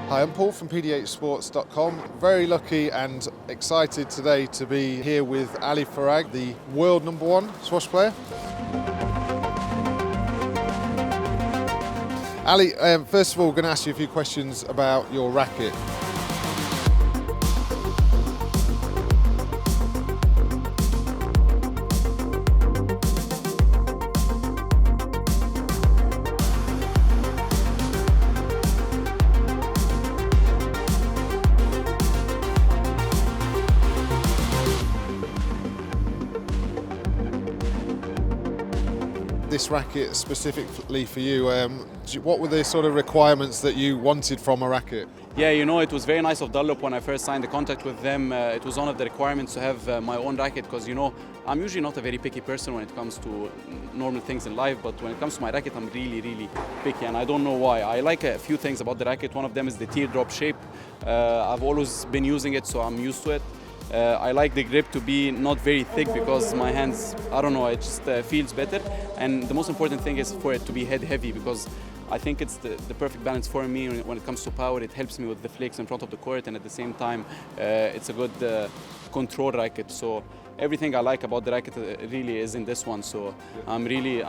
Hi, I'm Paul from PDHSPORTS.com. Very lucky and excited today to be here with Ali Farag, the world #1 squash player. Ali, first of all, we're going to ask you a few questions about your racket. This racket specifically for you, what were the sort of requirements that you wanted from a racket? Yeah, it was very nice of Dunlop when I first signed the contract with them. It was one of the requirements to have my own racket because, I'm usually not a very picky person when it comes to normal things in life, but when it comes to my racket, I'm really, really picky, and I don't know why. I like a few things about the racket. One of them is the Teardrop Shape. I've always been using it, so I'm used to it. I like the grip to be not very thick because my hands, I don't know, it just feels better. And the most important thing is for it to be head heavy because I think it's the perfect balance for me when it comes to power. It helps me with the flicks in front of the court, and at the same time, it's a good control racket. So everything I like about the racket really is in this one. So I'm really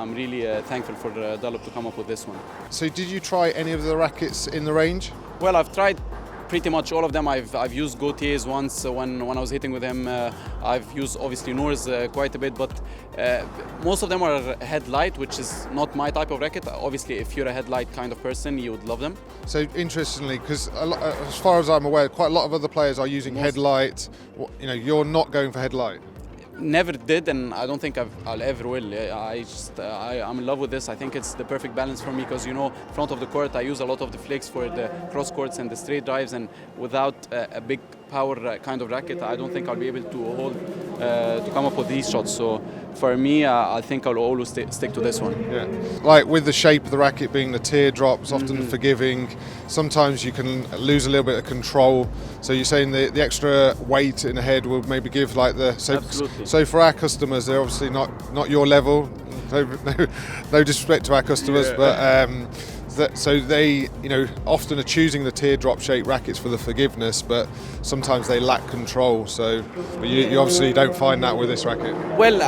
thankful for Dunlop to come up with this one. So did you try any of the rackets in the range? Well, I've tried pretty much all of them. I've used Gautier's once when I was hitting with him. I've used obviously Noor's quite a bit, but most of them are headlight, which is not my type of racket. Obviously, if you're a headlight kind of person, you would love them. So interestingly, because as far as I'm aware, quite a lot of other players are using headlight. You're not going for headlight. Never did, and I don't think I'll ever will. I'm in love with this. I think it's the perfect balance for me because, front of the court, I use a lot of the flicks for the cross courts and the straight drives, and without a big power kind of racket, I don't think I'll be able to come up with these shots. So for me, I think I'll always stick to this one. Yeah, like with the shape of the racket being the teardrop, it's often forgiving. Sometimes you can lose a little bit of control. So you're saying the extra weight in the head will maybe give Absolutely. So for our customers, they're obviously not your level. No disrespect to our customers, yeah. But so they, often are choosing the teardrop shape rackets for the forgiveness, but sometimes they lack control. So, but you obviously don't find that with this racket. Well,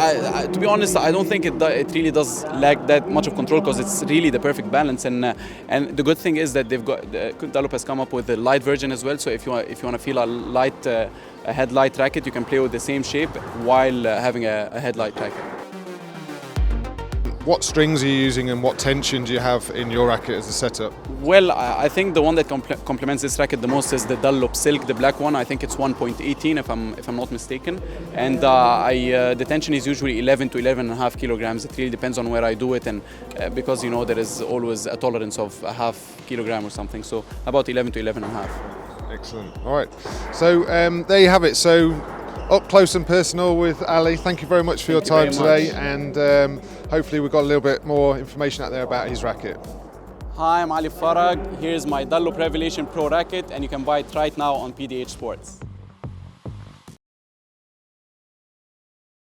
to be honest, I don't think it really does lack that much of control because it's really the perfect balance. And the good thing is that Dunlop has come up with a light version as well. So if you want to feel a headlight racket, you can play with the same shape while having a headlight racket. What strings are you using and what tension do you have in your racket as a setup? Well, I think the one that complements this racket the most is the Dunlop Silk, the black one. I think it's 1.18 if I'm not mistaken. And the tension is usually 11 to 11.5 kilograms. It really depends on where I do it, and because there is always a tolerance of a half kilogram or something. So about 11 to 11.5. Excellent. All right. So there you have it. So up close and personal with Ali. Thank you very much for your time today, and hopefully we've got a little bit more information out there about his racket. Hi, I'm Ali Farag. Here's my Dunlop Revelation Pro racket, and you can buy it right now on PDH Sports.